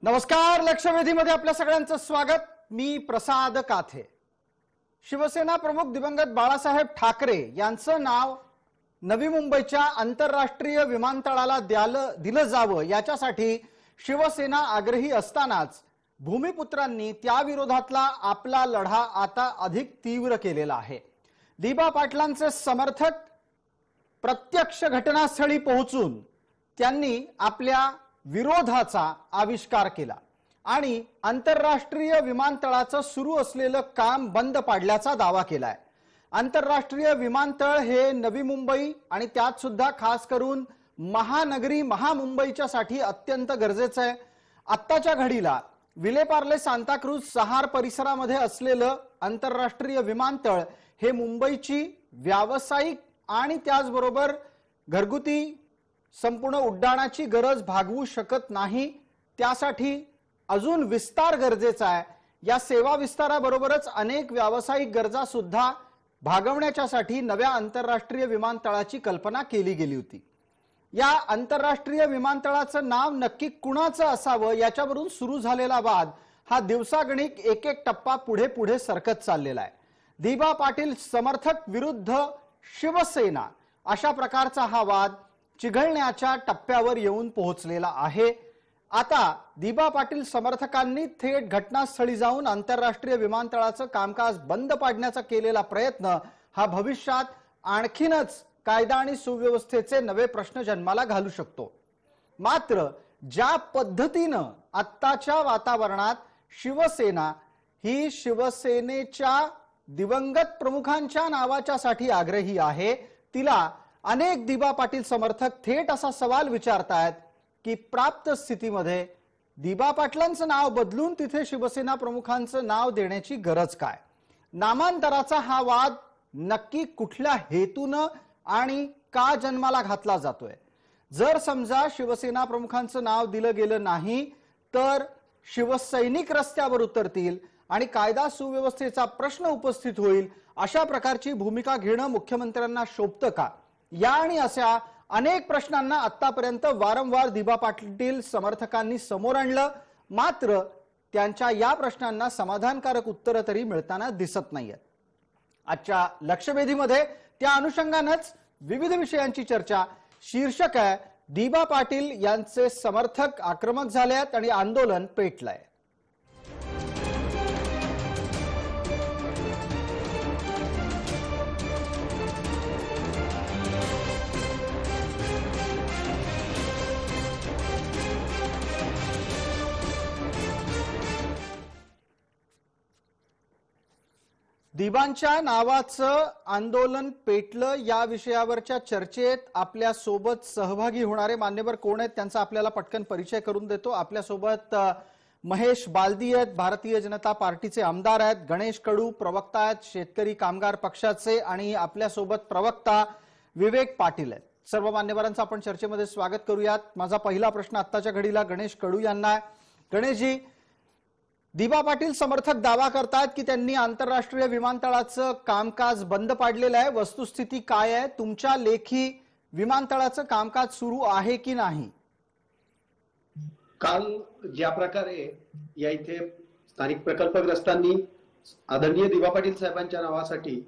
नमस्कार. लक्षवेधीमध्ये आपल्या सगळ्यांचं स्वागत. मी प्रसाद काथे. शिवसेना प्रमुख दिवंगत बाळासाहेब ठाकरे यांचं नाव नवी मुंबईच्या आंतरराष्ट्रीय विमानतळाला दिलं जावं याच्यासाठी शिवसेना आग्रही असतानाच भूमिपुत्रांनी त्या विरोधातला आपला लढा आता अधिक तीव्र केलेला आहे. दिबा पाटलांचे समर्थक प्रत्यक्ष घटनास्थळी पोहोचून त्यांनी आपल्या विरोधाचा आविष्कार केला आणि आंतरराष्ट्रीय विमानतळाचं सुरू असलेलं काम बंद पाडल्याचा दावा केलाय. आंतरराष्ट्रीय विमानतळ हे नवी मुंबई आणि त्यात सुद्धा खास करून महानगरी महामुंबईच्यासाठी अत्यंत गरजेचं आहे. आत्ताच्या घडीला विलेपार्ले सांताक्रूज सहार परिसरामध्ये असलेलं आंतरराष्ट्रीय विमानतळ हे मुंबईची व्यावसायिक आणि त्याचबरोबर घरगुती संपूर्ण उड्डाणाची गरज भागवू शकत नाही. त्यासाठी अजून विस्तार गरजेचा आहे. या सेवा विस्ताराबरोबरच अनेक व्यावसायिक गरजा सुद्धा भागवण्यासाठी नव्या आंतरराष्ट्रीय विमानतळाची कल्पना केली गेली होती. या आंतरराष्ट्रीय विमानतळाचं नाव नक्की कुणाचं असावं याच्यावरून सुरू झालेला वाद हा दिवसागणिक एक एक टप्पा पुढे पुढे सरकत चाललेला आहे. दिबा पाटील समर्थक विरुद्ध शिवसेना अशा प्रकारचा हा वाद चिघळण्याच्या टप्प्यावर येऊन पोहोचलेला आहे. आता दिबा पाटील समर्थकांनी थेट घटनास्थळी जाऊन आंतरराष्ट्रीय विमानतळाचं कामकाज बंद पाडण्याचा केलेला प्रयत्न हा भविष्यात आणखीनच कायदा आणि सुव्यवस्थेचे नवे प्रश्न जन्माला घालू शकतो. मात्र ज्या पद्धतीनं आत्ताच्या वातावरणात शिवसेना ही शिवसेनेच्या दिवंगत प्रमुखांच्या नावाच्यासाठी आग्रही आहे, तिला अनेक दिबा पाटील समर्थक थेट असा सवाल विचारतायत की प्राप्त स्थितीमध्ये दिबा पाटलांचं नाव बदलून तिथे शिवसेना प्रमुखांचं नाव देण्याची गरज काय? नामांतराचा हा वाद नक्की कुठल्या हेतूनं आणि का जन्माला घातला जातोय? जर समजा शिवसेना प्रमुखांचं नाव दिलं गेलं नाही तर शिवसैनिक रस्त्यावर उतरतील आणि कायदा सुव्यवस्थेचा प्रश्न उपस्थित होईल. अशा प्रकारची भूमिका घेणं मुख्यमंत्र्यांना शोभतं का? या आणि अशा अनेक प्रश्नांना आतापर्यंत वारंवार दिबा पाटील समर्थकांनी समोर आणलं. मात्र त्यांच्या या प्रश्नांना समाधानकारक उत्तर तरी मिळताना दिसत नाहीयेत. आजच्या लक्षवेधीमध्ये त्या अनुषंगानंच विविध विषयांची चर्चा. शीर्षक आहे दिबा पाटील यांचे समर्थक आक्रमक झालेत आणि आंदोलन पेटलंय. दिबांच्या नावाचं आंदोलन पेटलं या विषयावरच्या चर्चेत आपल्या सोबत सहभागी होणारे मान्यवर कोण आहेत त्यांचा आपल्याला पटकन परिचय करून देतो. आपल्या सोबत महेश बालदी आहेत, भारतीय जनता पार्टीचे आमदार आहेत. गणेश कडू प्रवक्ता आहेत, शेतकरी कामगार पक्षाचे. आणि आपल्या सोबत प्रवक्ता विवेक पाटील आहेत. सर्व मान्यवरांचं आपण चर्चेमध्ये स्वागत करूयात. माझा पहिला प्रश्न आत्ताच्या घडीला गणेश कडू यांना आहे. गणेशजी, दिबा पाटील समर्थक दावा करतात की त्यांनी आंतरराष्ट्रीय विमानतळाचं कामकाज बंद पाडलेलं आहे. वस्तुस्थिती काय आहे? तुमच्या लेखी विमानतळाचं कामकाज सुरू आहे की नाही? काल ज्या प्रकारे या इथे स्थानिक प्रकल्पग्रस्तांनी आदरणीय दिबा पाटील साहेबांच्या नावासाठी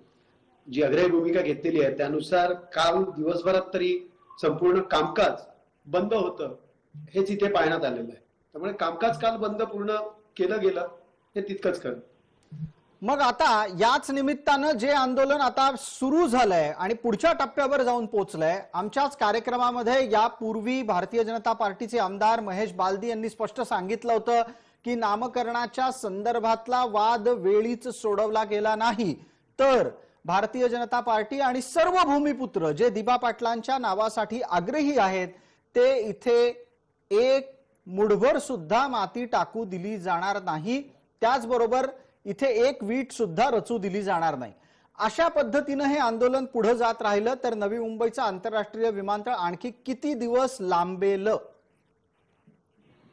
जी आग्रही भूमिका घेतलेली आहे त्यानुसार काल दिवसभरात तरी संपूर्ण कामकाज बंद होतं हेच इथे पाहण्यात आलेलं आहे. त्यामुळे कामकाज काल बंद पूर्ण केलं गेलं हे तितकंच खरं. मग आता याच निमित्तानं जे आंदोलन आता सुरू झालंय आणि पुढच्या टप्प्यावर जाऊन पोहोचलंय, आमच्याच कार्यक्रमामध्ये यापूर्वी भारतीय जनता पार्टीचे आमदार महेश बालदी यांनी स्पष्ट सांगितलं होतं की नामकरणाच्या संदर्भातला वाद वेळीच सोडवला गेला नाही तर भारतीय जनता पार्टी आणि सर्व भूमिपुत्र जे दिबा पाटलांच्या नावासाठी आग्रही आहेत ते इथे एक मुठभर सुद्धा माती टाकू दिली जाणार नाही. त्याचबरोबर इथे एक वीट सुद्धा रचू दिली जाणार नाही. अशा पद्धतीने हे आंदोलन पुढे जात राहिलं तर नवी मुंबईचं आंतरराष्ट्रीय विमानतळ आणखी किती दिवस लांबेल?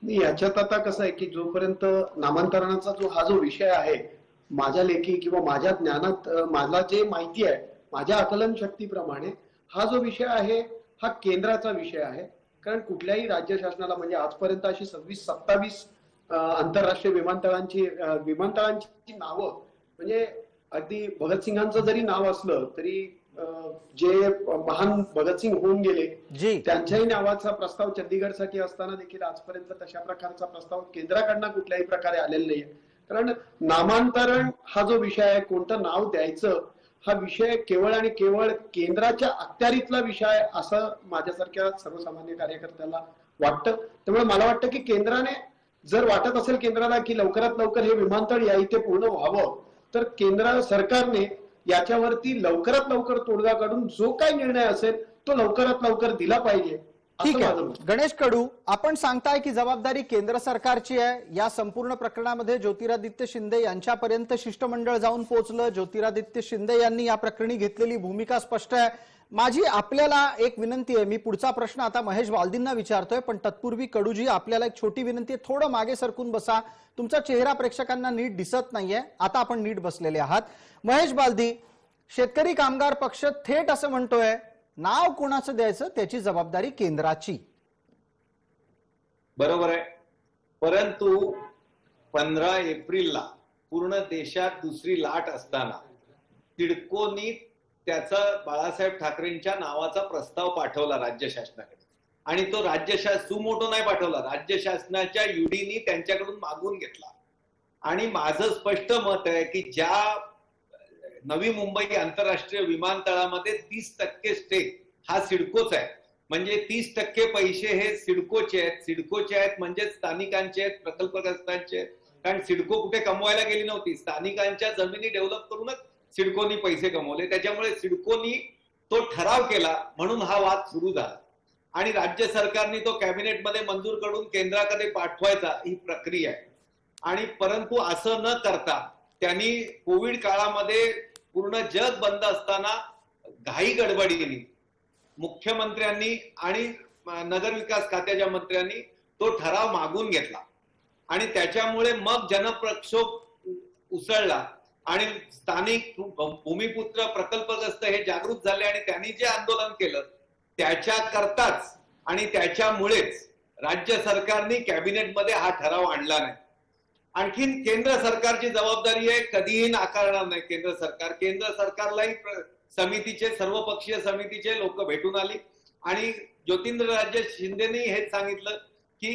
याच्यात आता कसं आहे की जोपर्यंत नामांतरणाचा जो विषय आहे माझ्या लेखी किंवा माझ्या ज्ञानात मला जे माहिती आहे माझ्या आकलन शक्तीप्रमाणे हा जो विषय आहे हा केंद्राचा विषय आहे. कारण कुठल्याही राज्य शासनाला म्हणजे आजपर्यंत अशी 26-27 आंतरराष्ट्रीय विमानतळांची नावं म्हणजे अगदी भगतसिंगांचं जरी नाव असलं तरी जे महान भगतसिंग होऊन गेले त्यांच्याही नावाचा प्रस्ताव चंदीगडसाठी असताना देखील आजपर्यंत तशा प्रकारचा प्रस्ताव केंद्राकडनं कुठल्याही प्रकारे आलेला नाहीये. कारण नामांतरण हा जो विषय आहे, कोणतं नाव द्यायचं हा विषय केवळ आणि केवळ केंद्राच्या अखत्यारीतला विषय असं माझ्यासारख्या सर्वसामान्य कार्यकर्त्याला वाटतं. त्यामुळे मला वाटतं की केंद्राने जर वाटत असेल केंद्राला की लवकरात लवकर हे विमानतळ या इथे पूर्ण व्हावं, तर केंद्र सरकारने याच्यावरती लवकरात लवकर तोडगा काढून जो काही निर्णय असेल तो लवकरात लवकर दिला पाहिजे. ठीक आहे गणेश कडू, आपण सांगताय की जबाबदारी केंद्र सरकारची आहे. या संपूर्ण प्रकरणामध्ये ज्योतिरादित्य शिंदे यांच्यापर्यंत शिष्टमंडळ जाऊन पोहोचलं. ज्योतिरादित्य शिंदे यांनी या प्रकरणी घेतलेली भूमिका स्पष्ट आहे. माझी आपल्याला एक विनंती आहे, मी पुढचा प्रश्न आता महेश बालदींना विचारतोय, पण तत्पूर्वी कडूजी आपल्याला एक छोटी विनंती आहे, थोडं मागे सरकून बसा. तुमचा चेहरा प्रेक्षकांना नीट दिसत नाहीये. आता आपण नीट बसलेले आहात. महेश बालदी, शेतकरी कामगार पक्ष थेट असं म्हणतोय नाव कोणाचं द्यायचं त्याची जबाबदारी केंद्राची. बरोबर आहे, परंतु 15 एप्रिलला पूर्ण देशात दुसरी लाट असताना सिडकोनी त्याचा बाळासाहेब ठाकरेंच्या नावाचा प्रस्ताव पाठवला राज्य शासनाकडे, आणि तो सुमोटो नाही पाठवला, राज्य शासनाच्या युडीनी त्यांच्याकडून मागून घेतला. आणि माझं स्पष्ट मत आहे की ज्या नवी मुंबई आंतरराष्ट्रीय विमानतळामध्ये 30% स्टेक हा सिडकोच आहे, म्हणजे 30% पैसे हे सिडकोचे आहेत म्हणजे स्थानिकांचे आहेत, प्रकल्पग्रस्तांचे आहेत. कारण सिडको कुठे कमवायला गेली नव्हती, स्थानिकांच्या जमिनी डेव्हलप करूनच सिडकोनी पैसे कमवले. त्याच्यामुळे सिडकोनी तो ठराव केला, म्हणून हा वाद सुरू झाला. आणि राज्य सरकारने तो कॅबिनेटमध्ये मंजूर करून केंद्राकडे पाठवायचा ही प्रक्रिया आहे. आणि परंतु असं न करता त्यांनी कोविड काळामध्ये पूर्ण जग बंद असताना घाई गडबडीने मुख्यमंत्र्यांनी आणि नगरविकास खात्याच्या मंत्र्यांनी तो ठराव मागून घेतला, आणि त्याच्यामुळे मग जनप्रक्षोभ उसळला आणि स्थानिक भूमिपुत्र प्रकल्पग्रस्त हे जागृत झाले आणि त्यांनी जे आंदोलन केलं त्याच्याकरताच आणि त्याच्यामुळेच राज्य सरकारने कॅबिनेटमध्ये हा ठराव आणला नाही. आणखीन केंद्र सरकारची जबाबदारी आहे, कधीही नाकारणार नाही केंद्र सरकारलाही समितीचे सर्वपक्षीय समितीचे लोक भेटून आली आणि ज्योतिरादित्य शिंदेनी हेच सांगितलं की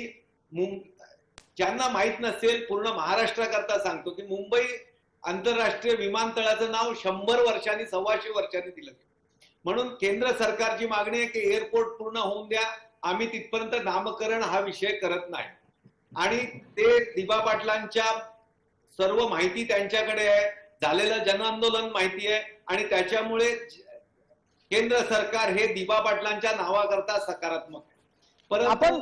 ज्यांना माहित नसेल, पूर्ण महाराष्ट्राकरता सांगतो की मुंबई आंतरराष्ट्रीय विमानतळाचं नाव 100 वर्षांनी 125 वर्षांनी दिलं. म्हणून केंद्र सरकारची मागणी आहे की एअरपोर्ट पूर्ण होऊन द्या, आम्ही तिथपर्यंत नामकरण हा विषय करत नाही. आणि ते दिबा पाटलांच्या सर्व माहिती त्यांच्याकडे आहे, झालेलं जनआंदोलन माहिती आहे, आणि त्याच्यामुळे केंद्र सरकार हे दिबा पाटलांच्या नावाकरता सकारात्मक आहे. आपण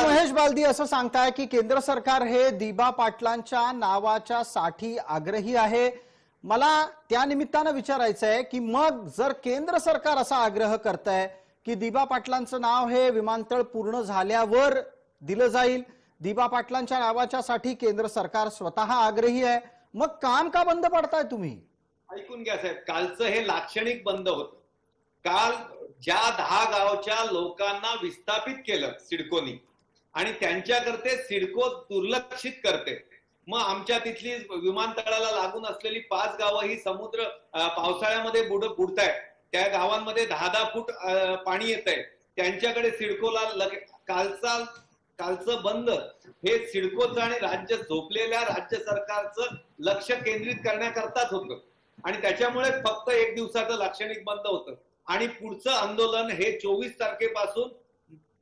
महेश बालदी असं सांगताय की केंद्र सरकार हे दिबा पाटलांच्या नावाच्या साठी आग्रही आहे. मला त्या निमित्तानं विचारायचं आहे की मग जर केंद्र सरकार असा आग्रह करतंय की दिबा पाटलांचं नाव हे विमानतळ पूर्ण झाल्यावर दिलं जाईल, दिबा पाटलांच्या नावाच्या साठी केंद्र सरकार स्वतः आग्रही आहे, मग काम का बंद पडताय तुम्ही? ऐकून घ्या साहेब, कालचं हे लाक्षणिक बंद होतं. काल ज्या 10 गावच्या लोकांना विस्थापित केलं सिडकोनी आणि त्यांच्याकरते सिडको दुर्लक्षित करते, मग आमच्या तिथली विमानतळाला लागून असलेली 5 गावं ही समुद्र पावसाळ्यामध्ये बुडतायत, त्या गावांमध्ये 10-10 फूट पाणी येत आहे, त्यांच्याकडे सिडकोला कालचं बंद हे सिडकोचं आणि राज्य झोपलेल्या राज्य सरकारचं लक्ष केंद्रित करण्याकरताच होतं. आणि त्याच्यामुळे फक्त 1 दिवसाचं लाक्षणिक बंद होतं आणि पुढचं आंदोलन हे 24 तारखेपासून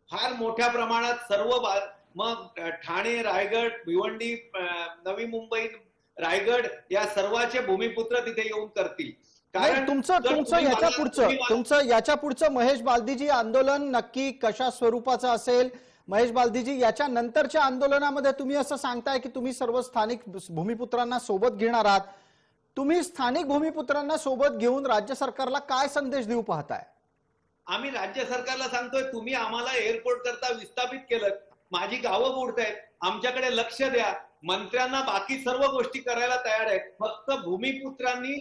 फार मोठ्या प्रमाणात मग ठाणे, रायगड, भिवंडी, नवी मुंबई, रायगड या सर्वांचे भूमिपुत्र तिथे येऊन करतील. कारण तुमचं याच्या पुढचं महेश बालदीजी आंदोलन नक्की कशा स्वरूपाचं असेल? महेश बालदीजी, याच्या नंतरच्या आंदोलनामध्ये तुम्ही असं सांगताय की तुम्ही सर्व स्थानिक भूमिपुत्रांना सोबत घेणार आहात. तुम्ही स्थानिक भूमिपुत्रांना सोबत घेऊन राज्य सरकारला काय संदेश देऊ पाहताय? आम्ही राज्य सरकारला सांगतोय, तुम्ही आम्हाला एअरपोर्ट करता विस्थापित केलं, माझी गावं बुडतायत, आमच्याकडे लक्ष द्या. मंत्र्यांना बाकी सर्व गोष्टी करायला तयार आहेत, फक्त भूमिपुत्रांनी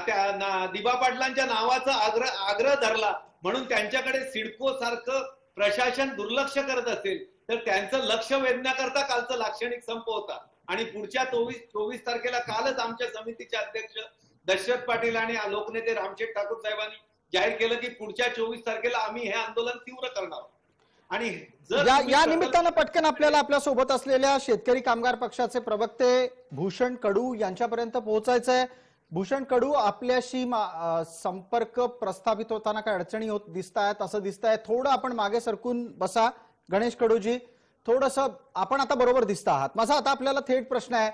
त्या दिबा पाटलांच्या नावाचा आग्रह धरला म्हणून त्यांच्याकडे सिडको सारखं प्रशासन दुर्लक्ष करत असेल तर त्यांचं लक्ष वेधण्याकरता कालचं लाक्षणिक संप होता. आणि पुढच्या 24 तारखेला कालच आमच्या समितीचे अध्यक्ष दशरथ पाटील आणि लोकनेते रामशेठ ठाकूर साहेबांनी जाहीर केलं की पुढच्या 24 तारखेला आम्ही हे आंदोलन तीव्र करणार. आणि या निमित्तानं पटकन आपल्याला आपल्या सोबत असलेल्या शेतकरी कामगार पक्षाचे प्रवक्ते भूषण कडू यांच्यापर्यंत पोहोचायचंय. भूषण कडू, आपल्याशी संपर्क प्रस्थापित होताना काही अडचणी होत दिसतायत असं दिसतंय. थोडं आपण मागे सरकून बसा. गणेश कडूजी, थोडस आपण आता बरोबर दिसत आहात. माझा आता आपल्याला थेट प्रश्न आहे,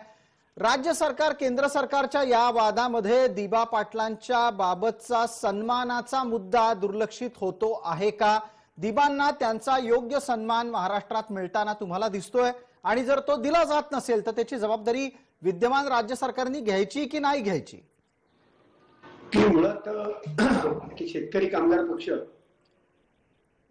राज्य सरकार केंद्र सरकारच्या या वादामध्ये दिबा पाटलांच्या बाबतचा सन्मानाचा मुद्दा दुर्लक्षित होतो आहे का? दिबांना त्यांचा योग्य सन्मान महाराष्ट्रात मिळताना तुम्हाला दिसतोय? आणि जर तो दिला जात नसेल तर त्याची जबाबदारी विद्यमान राज्य सरकारने घ्यायची की नाही घ्यायची? मुळात की शेतकरी कामगार पक्ष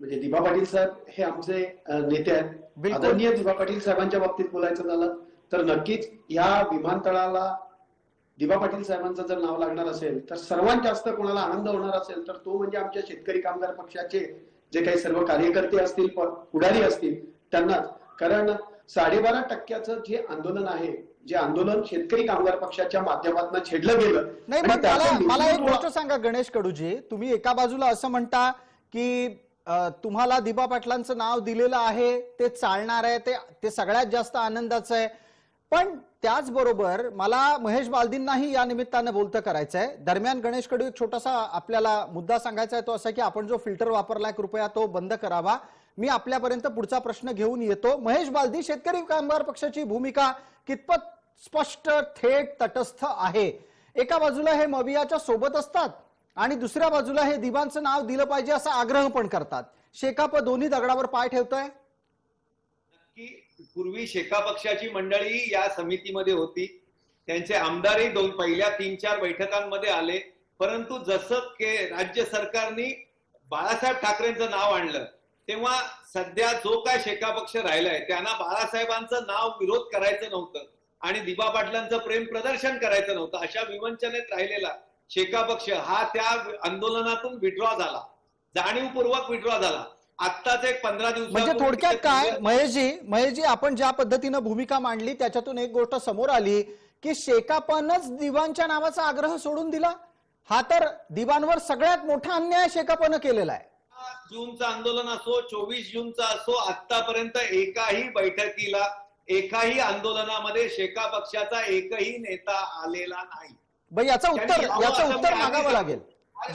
म्हणजे दिबा पाटील साहेब हे आमचे नेते आहेत. आदरणीय दिबा पाटील साहेबांच्या बाबतीत बोलायचं झालं तर नक्कीच या विमानतळाला दिबा पाटील साहेबांचं जर नाव लागणार असेल तर सर्वात जास्त कोणाला आनंद होणार असेल तर तो म्हणजे आमच्या शेतकरी कामगार पक्षाचे जे काही सर्व कार्यकर्ते असतील, पुढारी असतील त्यांनाच. कारण 12.5% जे आंदोलन आहे, जे आंदोलन शेतकरी कामगार पक्षाच्या माध्यमातून छेडलं गेलं. नाही, पण मला एक गोष्ट सांगा गणेश कडूजी, तुम्ही एका बाजूला असं म्हणता की तुम्हाला दिबा पाटलांचं नाव दिलेलं आहे ते चालणार आहे, ते सगळ्यात जास्त आनंदाचं आहे. पण त्याचबरोबर मला महेश बालदींनाही या निमित्तानं बोलतं करायचंय. दरम्यान गणेश कडू एक छोटासा आपल्याला मुद्दा सांगायचा आहे, तो असा की आपण जो फिल्टर वापरलाय कृपया तो बंद करावा. मी आपल्यापर्यंत पुढचा प्रश्न घेऊन येतो. महेश बालदी, शेतकरी कामगार पक्षाची भूमिका कितपत स्पष्ट, थेट, तटस्थ आहे? एका बाजूला हे मवियाच्या सोबत असतात आणि दुसऱ्या बाजूला हे दिबांचं नाव दिलं पाहिजे असा आग्रह पण करतात. शेकाप दोन्ही दगडावर पाय ठेवतोय? नक्की. पूर्वी शेका पक्षाची मंडळी या समितीमध्ये होती, त्यांचे आमदारही पहिल्या 3-4 बैठकांमध्ये आले. परंतु जसं राज्य सरकारने बाळासाहेब ठाकरेंचं नाव आणलं तेव्हा सध्या जो काय शेका पक्ष राहिलाय त्यांना बाळासाहेबांचं नाव विरोध करायचं नव्हतं आणि दिबा पाटलांचं प्रेम प्रदर्शन करायचं नव्हतं. अशा विवंचनेत राहिलेला शेका पक्ष हा त्या आंदोलनातून विड्रॉ झाला, जाणीवपूर्वक विड्रॉ झाला. आत्ताच एक 15 दिवस म्हणजे थोडक्यात काय महेशजी, आपण ज्या पद्धतीनं भूमिका मांडली त्याच्यातून एक गोष्ट समोर आली की शेकापनच दिबांच्या नावाचा आग्रह सोडून दिला. हा तर दिबांवर सगळ्यात मोठा अन्याय शेकापनं केलेला आहे. जूनचं आंदोलन असो, 24 जूनचा असो, आतापर्यंत एकाही बैठकीला, एकाही आंदोलनामध्ये शेका पक्षाचा एकही नेता आलेला नाही. बाई, याचं उत्तर मागावं लागेल.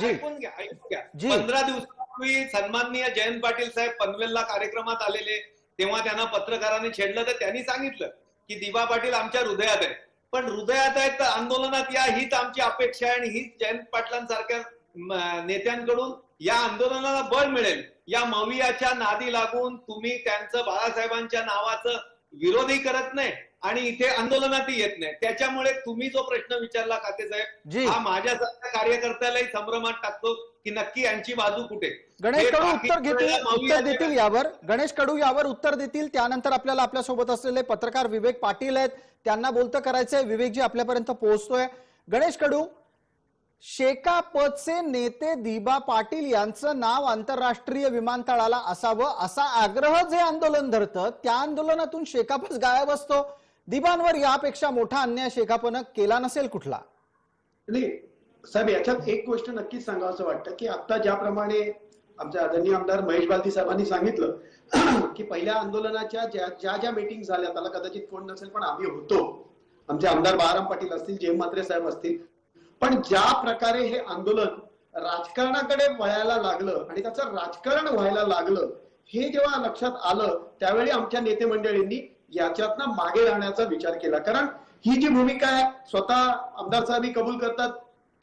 ऐकून घ्या. 15 दिवसापूर्वी सन्माननीय जयंत पाटील साहेब पनवेलला कार्यक्रमात आलेले, तेव्हा त्यांना पत्रकारांनी छेडलं तर त्यांनी सांगितलं की दिबा पाटील आमच्या हृदयात आहे. पण हृदयात आहेत तर आंदोलनात या, हीच आमची अपेक्षा आहे आणि हीच जयंत पाटलांसारख्या नेत्यांकडून या आंदोलनाला बळ मिळेल. या मवियाच्या नादी लागून तुम्ही त्यांचं बाळासाहेबांच्या नावाचं विरोधही करत नाही आणि इथे आंदोलनातही येत नाही. त्याच्यामुळे तुम्ही जो प्रश्न विचारला खाते साहेब, हा माझ्यासारख्या कार्यकर्त्यालाही संभ्रमात टाकतो की नक्की यांची बाजू कुठे. गणेश कडू उत्तर देतील यावर. गणेश कडू यावर उत्तर देतील. त्यानंतर आपल्याला आपल्यासोबत असलेले पत्रकार विवेक पाटील आहेत, त्यांना बोलतं करायचंय. विवेकजी आपल्यापर्यंत पोहोचतोय. गणेश कडू, शेकापचे नेते दिबा पाटील यांचं नाव आंतरराष्ट्रीय विमानतळाला असावं असा आग्रह जे आंदोलन धरतं त्या आंदोलनातून शेकापच गायब असतो. दिबांवर यापेक्षा मोठा अन्याय शेकापनं केला नसेल कुठला? नाही साहेब, याच्यात एक गोष्ट नक्कीच सांगावं असं वाटतं की आता ज्याप्रमाणे आमचे आदरणीय आमदार महेश बालदी साहेबांनी सांगितलं की पहिल्या आंदोलनाच्या ज्या मीटिंग झाल्या त्याला कदाचित कोण नसेल पण आम्ही होतो. आमचे आमदार बाळाराम पाटील असतील, जयंत म्हात्रे साहेब असतील. पण ज्या प्रकारे हे आंदोलन राजकारणाकडे वळायला लागलं आणि त्याचं राजकारण व्हायला लागलं हे जेव्हा लक्षात आलं त्यावेळी आमच्या नेते मंडळींनी याच्यातनं मागे राहण्याचा विचार केला. कारण ही जी भूमिका आहे, स्वतः आमदार साहेब कबूल करतात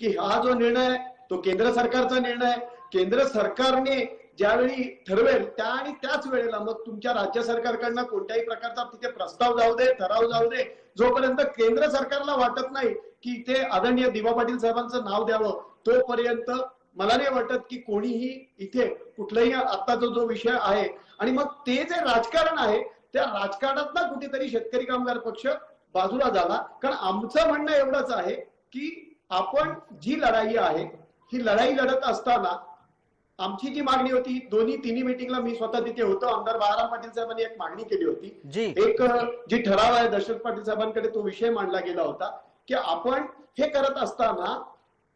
की हा जो निर्णय आहे तो केंद्र सरकारचा निर्णय आहे. केंद्र सरकारने ज्यावेळी ठरवेल त्या आणि त्याच वेळेला मग तुमच्या राज्य सरकारकडनं कोणत्याही प्रकारचा तिथे प्रस्ताव जाऊ दे, ठराव जाऊ दे, जोपर्यंत केंद्र सरकारला वाटत नाही की ते आदरणीय दिबा पाटील साहेबांचं नाव द्यावं तोपर्यंत मला नाही वाटत की कोणीही इथे कुठलाही आत्ताचा जो विषय आहे आणि मग ते जे राजकारण आहे त्या राजकारणात कुठेतरी शेतकरी कामगार पक्ष बाजूला झाला. कारण आमचं म्हणणं एवढंच आहे की आपण जी लढाई आहे ही लढाई लढत असताना आमची जी मागणी होती तिन्ही मिटिंगला मी स्वतः तिथे होतो. आमदार बाळाराम पाटील साहेबांनी एक मागणी केली होती. जी. एक जी ठराव आहे दशरथ पाटील साहेबांकडे तो विषय मांडला गेला होता की आपण हे करत असताना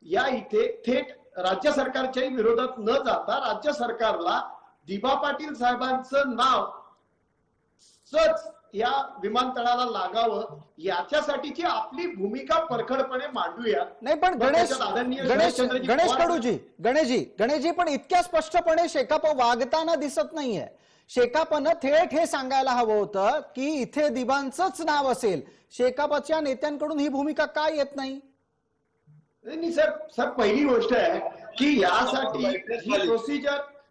या इथे थेट राज्य सरकारच्याही विरोधात न जाता राज्य सरकारला दिबा पाटील साहेबांचं नाव सच या विमानतळाला लागावं याच्यासाठीची आपली भूमिका परखडपणे मांडूया. नाही पण गणेशजी पण इतक्या स्पष्टपणे शेकाप वागताना दिसत नाहीये. शेकापनं थेट हे सांगायला हवं होतं की इथे दिबांचंच नाव असेल. शेकापच्या नेत्यांकडून ही भूमिका काय येत नाही? नाही सर पहिली गोष्ट आहे की यासाठी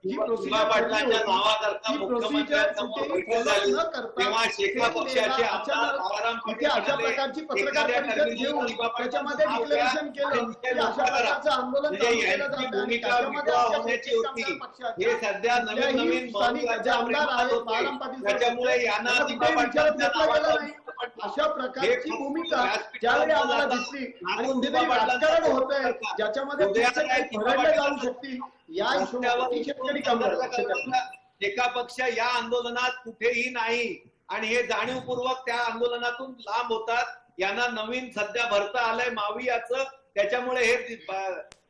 ही प्रोसिजर पाटलांच्या नावाकरता मुख्यमंत्र्यांचा न करता शेका पक्षाचे आमदार अशा प्रकारची पत्रकार परिषद घेऊन त्याच्यामध्ये डिक्लेरेशन केलं की अशा प्रकारचं आंदोलन हे सध्या नवीन नवीन स्थानिक आमदार आहेत बाळाराम पाटील त्याच्यामुळे यांना अशा प्रकारची भूमिका ज्यावेळी आम्हाला दिसली आणि कुठेतरी राजकारण होत आहे ज्याच्यामध्ये भरडले जाऊ शकतील या हिशोबाने शेतकरी एका पक्ष या आंदोलनात कुठेही नाही आणि हे जाणीवपूर्वक त्या आंदोलनातून लांब होतात. यांना नवीन सध्या भरता आलंय मावियाचं. त्याच्यामुळे हे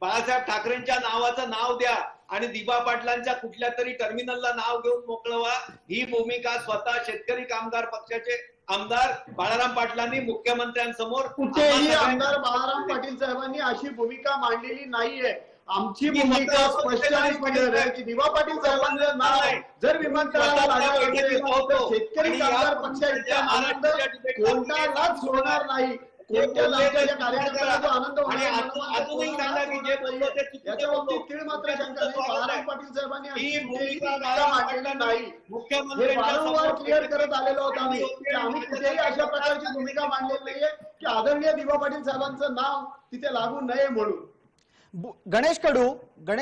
बाळासाहेब ठाकरेंच्या नावाचं नाव द्या आणि दिबा पाटलांच्या कुठल्या तरी टर्मिनलला नाव घेऊन मोकळवा. ही भूमिका स्वतः शेतकरी कामगार पक्षाचे आमदार बाळाराम पाटलांनी मुख्यमंत्र्यांसमोर कुठेही आमदार बाळाराम पाटील साहेबांनी अशी भूमिका मांडलेली नाहीये. आमची भूमिका स्पष्ट आणि क्लिअर आहे की दिबा पाटील साहेबांचं नाव जर विमानतळाला लागलं असेल तर शेतकरी कामगार पक्षाचा आनंद कोणतालाच होणार नाही. कोणत्या लांबच्या कार्यकर्त्याला जो आनंद याच्या बाबतीत तीळ मात्र शंका नाही. बाळाराम पाटील साहेबांनी अशी भूमिका मांडलेली नाही. हे वारंवार क्लिअर करत आलेलो आहोत आम्ही की आम्ही कुठेही अशा प्रकारची भूमिका मांडलेली नाहीये की आदरणीय दिबा पाटील साहेबांचं नाव तिथे लागू नये म्हणून. गणेश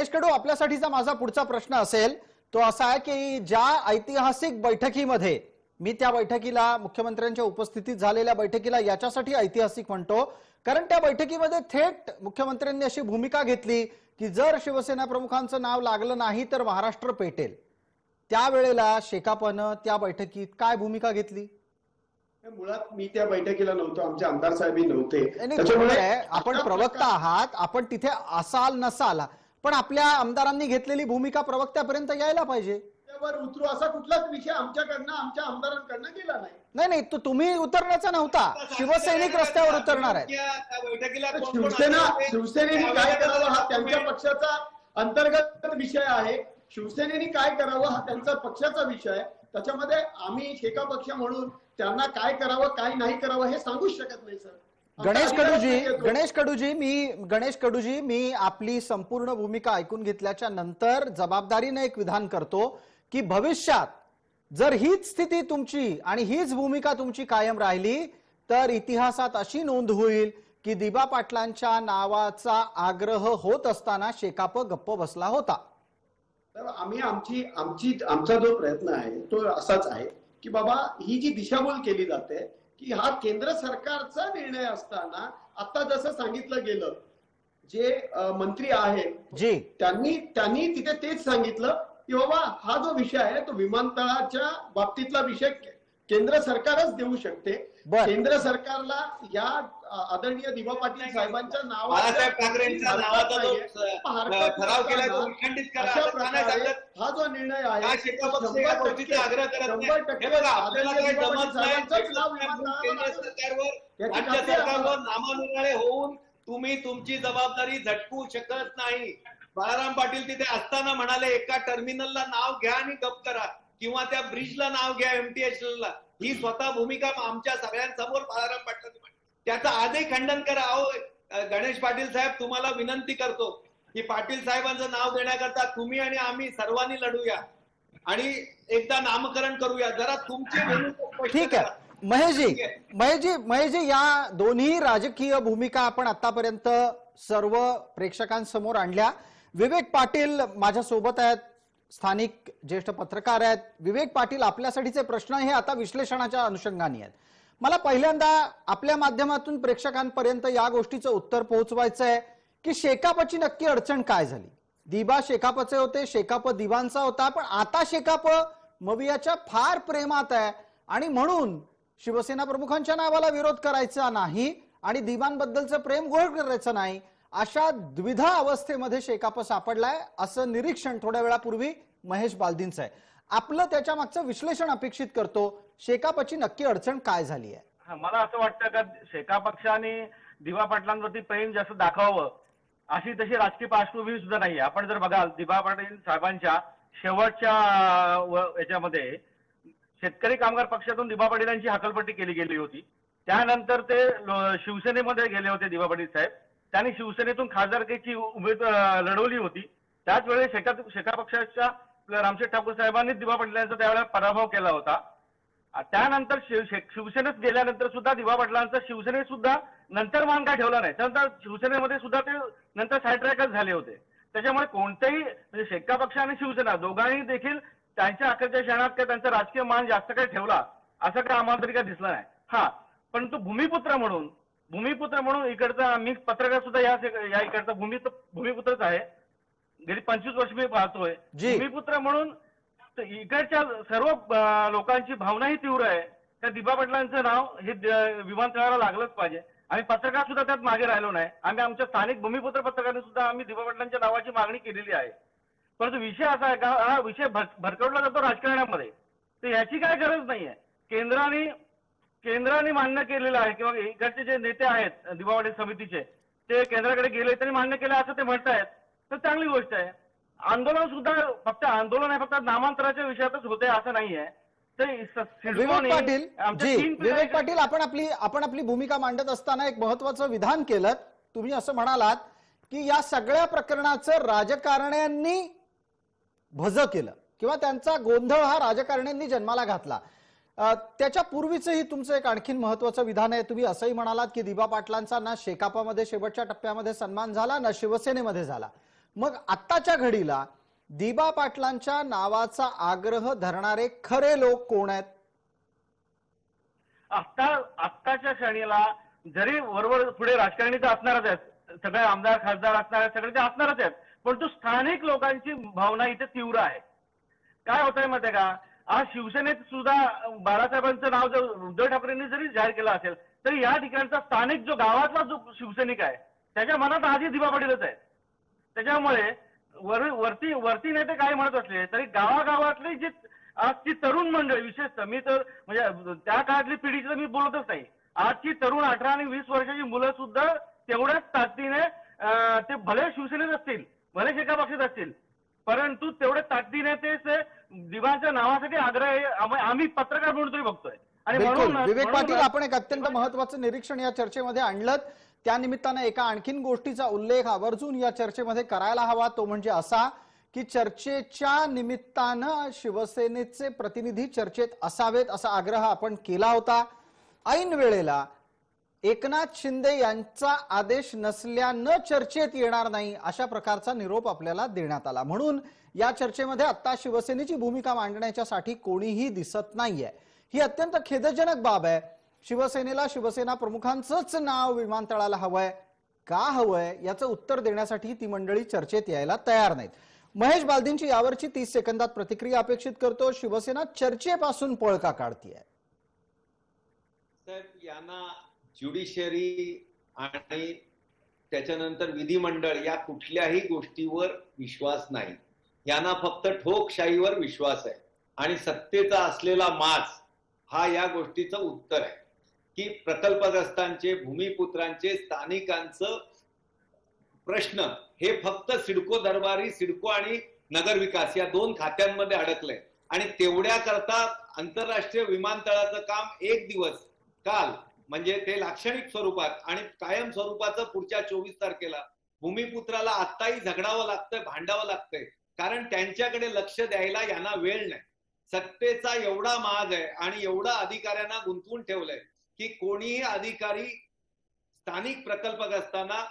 कडू आपल्यासाठीचा माझा पुढचा प्रश्न असेल तो असा आहे की ज्या ऐतिहासिक बैठकीमध्ये मी त्या बैठकीला मुख्यमंत्र्यांच्या उपस्थितीत झालेल्या बैठकीला याच्यासाठी ऐतिहासिक म्हणतो कारण त्या बैठकीमध्ये थेट मुख्यमंत्र्यांनी अशी भूमिका घेतली की जर शिवसेना प्रमुखांचं नाव लागलं नाही तर महाराष्ट्र पेटेल. त्यावेळेला शेकापनं त्या बैठकीत काय भूमिका घेतली? मुळात मी त्या बैठकीला नव्हतो. आमचे आमदार साहेबही नव्हते. त्याच्यामुळे आपण प्रवक्ता आहात. आपण तिथे असाल नसाल पण आपल्या आमदारांनी घेतलेली भूमिका प्रवक्त्यापर्यंत यायला पाहिजे. त्यावर उतरू असा कुठलाच विषय आमच्याकडनं आमच्या आमदारांकडनं गेला नाही. नाही तो तुम्ही उतरण्याचा नव्हता. शिवसैनिक रस्त्यावर उतरणार आहेत. शिवसेनेने काय करावं हा त्यांच्या पक्षाचा अंतर्गत विषय आहे. शिवसेनेने काय करावं हा त्यांचा पक्षाचा विषय आहे. त्याच्यामध्ये आम्ही शेका पक्ष म्हणून त्यांना काय करावं काय नाही करावं हे सांगूच शकत नाही सर. गणेश कडूजी मी आपली संपूर्ण भूमिका ऐकून घेतल्याच्या नंतर जबाबदारीने एक विधान करतो की भविष्यात जर हीच स्थिती तुमची आणि हीच भूमिका तुमची कायम राहिली तर इतिहासात अशी नोंद होईल की दिबा पाटलांच्या नावाचा आग्रह होत असताना शेकाप गप्प बसला होता. तर आम्ही आमचा जो प्रयत्न आहे तो असाच आहे की बाबा ही जी दिशाभूल केली जाते की हा केंद्र सरकारचा निर्णय असताना आता जसं सांगितलं गेलं जे मंत्री आहेत त्यांनी तिथे तेच सांगितलं की बाबा हा जो विषय आहे तो विमानतळाच्या बाबतीतला विषय केंद्र सरकारच देऊ शकते. केंद्र सरकारला या आदरणीय दिबा पाटील साहेबांच्या बाळासाहेब ठाकरेंच्या नावाचा जो ठराव केलाय तो विखंडित करा. हा जो निर्णय आहे राज्य सरकारवर नामानुसारे होऊन तुम्ही तुमची जबाबदारी झटकू शकत नाही. बाळाराम पाटील तिथे असताना म्हणाले एका टर्मिनलला नाव घ्या आणि गप करा किंवा त्या ब्रिजला नाव घ्या MTHL ला. ही स्वतः भूमिका आमच्या सगळ्यांसमोर बाळाराम पाटलांनी त्याचं आजही खंडन करा. अहो गणेश पाटील साहेब तुम्हाला विनंती करतो की पाटील साहेबांचं नाव देण्याकरता तुम्ही आणि आम्ही सर्वांनी लढूया आणि एकदा नामकरण करूया. जरा तुमची ठीक आहे महेशजी या दोन्ही राजकीय भूमिका आपण आतापर्यंत सर्व प्रेक्षकांसमोर आणल्या. विवेक पाटील माझ्या सोबत आहेत. स्थानिक ज्येष्ठ पत्रकार आहेत. विवेक पाटील आपल्यासाठीचे प्रश्न हे आता विश्लेषणाच्या अनुषंगाने आहेत. मला पहिल्यांदा आपल्या माध्यमातून प्रेक्षकांपर्यंत या गोष्टीचं उत्तर पोहोचवायचं आहे की शेकापची नक्की अडचण काय झाली. दिबा शेकापचे होते, शेकाप दिबांचा होता, पण आता शेकाप मवियाच्या फार प्रेमात आहे आणि म्हणून शिवसेना प्रमुखांच्या नावाला विरोध करायचा नाही आणि दिबांबद्दलचं प्रेम गोड करायचं नाही, अशा द्विधा अवस्थेमध्ये शेकाप सापडलाय, असं निरीक्षण थोड्या वेळापूर्वी महेश बालदींचं आहे. आपलं त्याच्या मागचं विश्लेषण अपेक्षित करतो. शेकापची नक्की अडचण काय झाली आहे? मला असं वाटतं का शेका पक्षाने दिबा पाटलांवरती प्रेम जास्त दाखवावं अशी तशी राजकीय पार्श्वभूमी सुद्धा नाहीये. आपण जर बघाल दिबा पाटील साहेबांच्या शेवटच्या याच्यामध्ये शेतकरी कामगार पक्षातून दिबा पाटीलांची हकलपट्टी केली गेली होती. त्यानंतर ते शिवसेनेमध्ये गेले होते दिबा पाटील साहेब. त्यांनी शिवसेनेतून खासदारकीची उमेदवार लढवली होती. त्याच वेळी शेका पक्षाच्या रामशेठ ठाकूर साहेबांनी दिबा पाटील यांचा त्यावेळेला पराभव केला होता. त्यानंतर शिवसेनेत गेल्यानंतर सुद्धा दिबा पाटलांचा शिवसेनेत सुद्धा नंतर मान काय ठेवला नाही. त्यानंतर शिवसेनेमध्ये सुद्धा ते नंतर साईड ट्रॅकच झाले होते. त्याच्यामुळे कोणतेही म्हणजे शेका पक्ष आणि शिवसेना दोघांनी देखील त्यांच्या अखेरच्या क्षणात काय त्यांचा राजकीय मान जास्त काही ठेवला असं काय आम्हाला तरी काय दिसलं नाही. परंतु भूमिपुत्र म्हणून इकडचा मी पत्रकार सुद्धा या इकडचा भूमिपुत्रच आहे. गेली 25 वर्ष मी पाहतोय. भूमिपुत्र म्हणून इकडच्या सर्व लोकांची भावनाही तीव्र आहे. त्या दिबा पाटलांचं नाव हे विमानतळाला लागलंच पाहिजे. आम्ही पत्रकार सुद्धा त्यात मागे राहिलो नाही. आम्ही आमच्या स्थानिक भूमिपुत्र पत्रकारांनी सुद्धा आम्ही दिबा पाटलांच्या नावाची मागणी केलेली आहे. परंतु विषय असा आहे का हा विषय भरकवला जातो राजकारणामध्ये, तर याची काय गरज नाहीये. केंद्राने मान्य केलेलं आहे किंवा इकडचे जे नेते आहेत दिबा पाटील समितीचे ते केंद्राकडे गेले तरी मान्य केलं असं ते म्हणतायत, तर चांगली गोष्ट आहे. आंदोलन सुद्धा फक्त आंदोलन आहे, फक्त नामांतराच्या विषयातच होते असं नाहीये. विवेक पाटील आपण आपली भूमिका मांडत असताना एक महत्वाचं विधान केलं. तुम्ही असं म्हणालात की या सगळ्या प्रकरणाचं राजकारण्यांनी भज केलं किंवा त्यांचा गोंधळ हा राजकारण्यांनी जन्माला घातला. त्याच्या पूर्वीचंही तुमचं एक आणखीन महत्वाचं विधान आहे. तुम्ही असंही म्हणालात की दिबा पाटलांचा ना शेकापामध्ये शेवटच्या टप्प्यामध्ये सन्मान झाला ना शिवसेनेमध्ये झाला. मग आत्ताच्या घडीला दिबा पाटलांच्या नावाचा आग्रह धरणारे खरे लोक कोण आहेत? आत्ताच्या क्षणीला जरी बरोबर पुढे राजकारणी तर असणारच आहेत, सगळे आमदार खासदार असणार आहेत, सगळे ते असणारच आहेत, परंतु स्थानिक लोकांची भावना इथे तीव्र आहे. काय होत आहे माहिती आहे का, आज शिवसेनेत सुद्धा बाळासाहेबांचं नाव जर उद्धव ठाकरेंनी जरी जाहीर केलं असेल तरी या ठिकाणचा स्थानिक जो गावातला जो शिवसैनिक आहे त्याच्या मनात आधी दिबा पाटीलच आहे. त्याच्यामुळे वरती नेते काय म्हणत असले तरी गावागावातली जी आजची तरुण मंडळी, विशेषतः मी तर म्हणजे त्या काळातली पिढीची तर मी बोलतच नाही, आजची तरुण 18 आणि 20 वर्षाची मुलं सुद्धा तेवढ्याच ताकदीने ते भले शिवसेनेत असतील भले शेका पक्षात असतील परंतु तेवढ्या ताकदीने ते दिबांच्या नावासाठी आग्रह आम्ही पत्रकार म्हणून तरी बघतोय. आणि म्हणून विवेक पाटील आपण एक अत्यंत महत्वाचं निरीक्षण या चर्चेमध्ये आणलं. त्या निमित्तानं एका आणखीन गोष्टीचा उल्लेख आवर्जून या चर्चेमध्ये करायला हवा, तो म्हणजे असा की चर्चेच्या निमित्तानं शिवसेनेचे प्रतिनिधी चर्चेत असावेत असा आग्रह आपण केला होता. ऐन वेळेला एकनाथ शिंदे यांचा आदेश नसल्यानं चर्चेत येणार नाही अशा प्रकारचा निरोप आपल्याला देण्यात आला. म्हणून या चर्चेमध्ये आता शिवसेनेची भूमिका मांडण्याच्यासाठी कोणीही दिसत नाहीये. ही अत्यंत खेदजनक बाब आहे. शिवसेनेला शिवसेना प्रमुखांचंच नाव विमानतळाला हवंय, का हवंय याचं उत्तर देण्यासाठी ती मंडळी चर्चेत यायला तयार नाहीत. महेश बालदींची यावरची 30 सेकंदात प्रतिक्रिया अपेक्षित करतो. शिवसेना चर्चेपासून पळ का काढतीये? साहेब, यांना ज्युडिशरी आणि त्याच्यानंतर विधिमंडळ या कुठल्याही गोष्टीवर विश्वास नाही. यांना फक्त ठोकशाहीवर विश्वास आहे आणि सत्तेचा असलेला माज हा या गोष्टीचं उत्तर आहे की प्रकल्पग्रस्तांचे, भूमिपुत्रांचे, स्थानिकांचं प्रश्न हे फक्त सिडको दरबारी, सिडको आणि नगरविकास या 2 खात्यांमध्ये अडकलंय. आणि तेवढ्या करता आंतरराष्ट्रीय विमानतळाचं काम एक दिवस काल म्हणजे ते लाक्षणिक स्वरूपात आणि कायम स्वरूपाचं पुढच्या 24 तारखेला भूमिपुत्राला आत्ताही झगडावं लागतंय, भांडावं लागतंय, कारण त्यांच्याकडे लक्ष द्यायला यांना वेळ नाही. सत्तेचा एवढा माज आहे आणि एवढा अधिकाऱ्यांना गुंतवून ठेवलंय की कोणीही अधिकारी स्थानिक प्रकल्पग्रस्तांना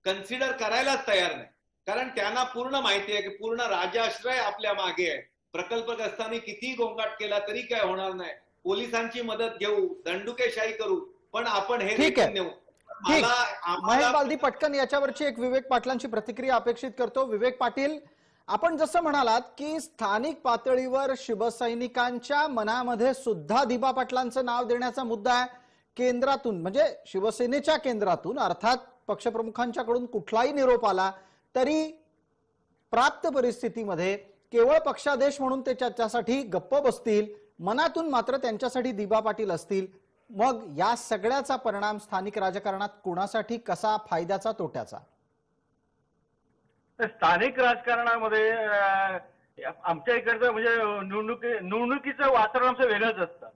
कन्सिडर करायलाच तयार नाही. कारण त्यांना पूर्ण माहिती आहे की पूर्ण राजाश्रय आपल्या मागे आहे. प्रकल्पग्रस्तांनी किती गोंगाट केला तरी काय होणार नाही. पोलिसांची मदत घेऊ, दंडुकेशाही करू, पण आपण हे ठीक आहे. नेऊ. ठीक. मला महेश बालदी पटकन याच्यावरची एक विवेक पाटलांची प्रतिक्रिया अपेक्षित करतो. विवेक पाटील, आपण जसं म्हणालात की स्थानिक पातळीवर शिवसैनिकांच्या मनामध्ये सुद्धा दिबा पाटलांचं नाव देण्याचा मुद्दा आहे. केंद्रातून म्हणजे शिवसेनेच्या केंद्रातून अर्थात पक्षप्रमुखांच्याकडून कुठलाही निरोप आला तरी प्राप्त परिस्थितीमध्ये केवळ पक्षादेश म्हणून ते त्याच्यासाठी गप्प बसतील, मनातून मात्र त्यांच्यासाठी दिबा पाटील असतील. मग या सगळ्याचा परिणाम स्थानिक राजकारणात कुणासाठी कसा, फायद्याचा तोट्याचा? स्थानिक राजकारणामध्ये आमच्या इकडचं म्हणजे निवडणुकीचं वातावरण आमचं वेगळंच असतं.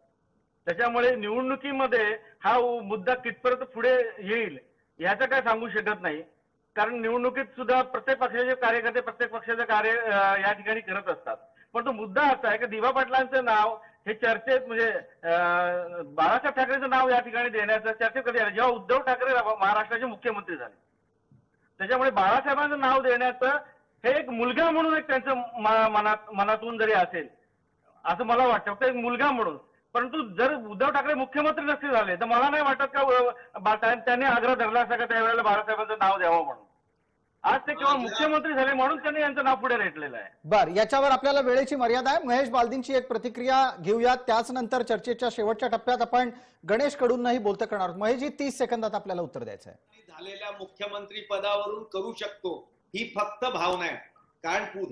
त्याच्यामुळे निवडणुकीमध्ये हा मुद्दा कितपर्यंत पुढे येईल याचं काय सांगू शकत नाही. कारण निवडणुकीत सुद्धा प्रत्येक पक्षाचे कार्यकर्ते प्रत्येक पक्षाचं कार्य या ठिकाणी करत असतात. पण तो मुद्दा असा आहे की दिबा पाटलांचं नाव हे चर्चेत म्हणजे बाळासाहेब ठाकरेंचं नाव या ठिकाणी देण्याचं चर्चेत कधी आलं जेव्हा उद्धव ठाकरे महाराष्ट्राचे मुख्यमंत्री झाले. त्याच्यामुळे बाळासाहेबांचं नाव देण्याचं हे एक मुलगा म्हणून एक त्यांचं मनातून जरी असेल असं मला वाटतं, फक्त एक मुलगा म्हणून. परंतु जर उद्धव ठाकरे मुख्यमंत्री नसते झाले तर मला नाही वाटत का त्यांनी आग्रह धरला असता का त्यावेळेला बाळासाहेबांचं नाव द्यावं म्हणून. आज ते केवळ मुख्यमंत्री झाले म्हणून त्यांनी यांचं नाव पुढे रेटलेलं आहे. बरं, याच्यावर आपल्याला वेळेची मर्यादा आहे. महेश बालदींची एक प्रतिक्रिया घेऊयात, त्याच नंतर चर्चेच्या शेवटच्या टप्प्यात आपण गणेश कडूनही बोलतं करणार आहोत. महेशजी 30 सेकंदात आपल्याला उत्तर द्यायचं आहे. झालेल्या मुख्यमंत्री पदावरून करू शकतो ही फक्त भावना आहे. कारण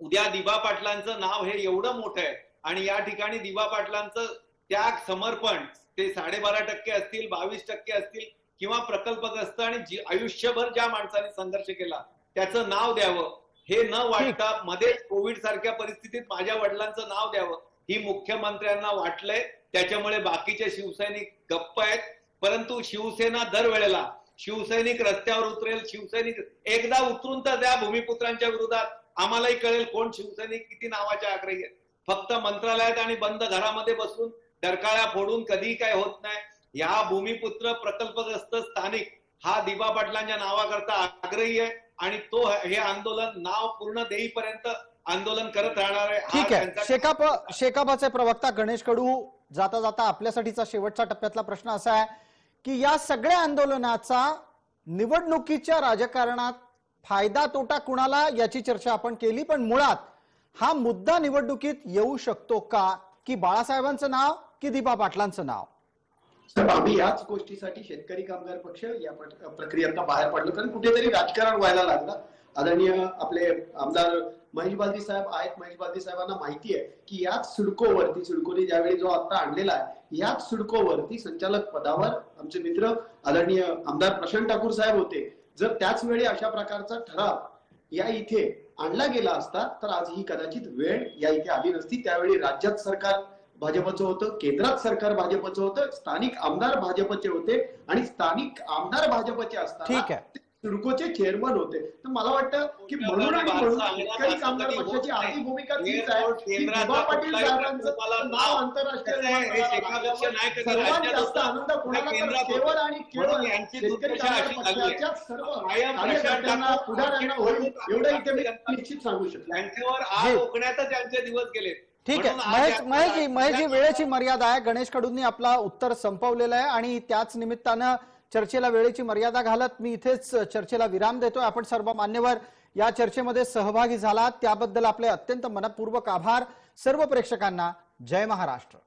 उद्या दिबा पाटलांचं नाव हे एवढं मोठं आहे आणि या ठिकाणी दिबा पाटलांचं त्याग, समर्पण ते 12.5% असतील, 22% असतील किंवा प्रकल्पग्रस्त आणि आयुष्यभर ज्या माणसाने संघर्ष केला त्याचं नाव द्यावं हे न वाटता मध्ये कोविड सारख्या परिस्थितीत माझ्या वडिलांचं नाव द्यावं ही मुख्यमंत्र्यांना वाटलंय. त्याच्यामुळे बाकीचे शिवसैनिक गप्प आहेत. परंतु शिवसेना दरवेळेला शिवसैनिक रस्त्यावर उतरेल. शिवसैनिक एकदा उतरून तर द्या भूमिपुत्रांच्या विरोधात, आम्हालाही कळेल कोण शिवसैनिक किती नावाचे आग्रही आहेत. फक्त मंत्रालयात आणि बंद घरामध्ये बसून डरकाळ्या फोडून कधीही काय होत नाही. या भूमिपुत्र प्रकल्पग्रस्त स्थानिक हा दिबा पाटलांच्या नावाकरता आग्रही आहे आणि तो हे आंदोलन नाव पूर्ण देईपर्यंत आंदोलन करत राहणार आहे. ठीक आहे. शेकापचे प्रवक्ता गणेश कडू, जाता जाता आपल्यासाठीचा शेवटचा टप्प्यातला प्रश्न असा आहे की या सगळ्या आंदोलनाचा निवडणुकीच्या राजकारणात फायदा तोटा कुणाला याची चर्चा आपण केली, पण मुळात हा मुद्दा निवडणुकीत येऊ शकतो का, की बाळासाहेबांचं नाव की दिबा पाटलांचं नाव? तर आम्ही याच गोष्टीसाठी शेतकरी कामगार पक्ष या प्रक्रियेतनं बाहेर पडलो, कारण कुठेतरी राजकारण व्हायला लागलं. आदरणीय आपले आमदार महेश बालदी साहेब आहेत. महेश बालदी साहेबांना माहिती आहे की याच सिडकोवरती, सिडकोने ज्यावेळी जो आता आणलेला आहे याच सिडकोवरती संचालक पदावर आमचे मित्र आदरणीय आमदार प्रशांत ठाकूर साहेब होते. जर त्याच वेळी अशा प्रकारचा ठराव या इथे आणला गेला असता तर आज ही कदाचित वेळ या इथे आली नसती. त्यावेळी राज्यात सरकार भाजपचं होतं, केंद्रात सरकार भाजपचं होतं, स्थानिक आमदार भाजपचे होते आणि स्थानिक आमदार भाजपचे असताना सिडकोचे चेअरमन होते. तर मला वाटतं की म्हणून शेतकरी कामगार पक्षाची आपली भूमिका तीच आहे की दिबा पाटील साहेबांचं नाव आंतरराष्ट्रीय सर्वात जास्त आनंद कोणाला केवळ आणि केवळ शेतकरी कामगार पक्षाच्या सर्व कार्यकर्त्यांना, पुढाऱ्यांना होईल एवढं इथे मी निश्चित सांगू शकतो. त्यांच्यावर आग ओकण्यातच त्यांचे दिवस गेले. ठीक आहे. महेशजी वेळेची मर्यादा आहे. गणेश कडूंनी आपला उत्तर संपवलेलं आहे आणि त्याच निमित्तानं चर्चेला वेळेची मर्यादा घालत मी इथेच चर्चेला विराम देतोय. आपण सर्व मान्यवर या चर्चेमध्ये सहभागी झालात त्याबद्दल आपले अत्यंत मनपूर्वक आभार. सर्व प्रेक्षकांना जय महाराष्ट्र.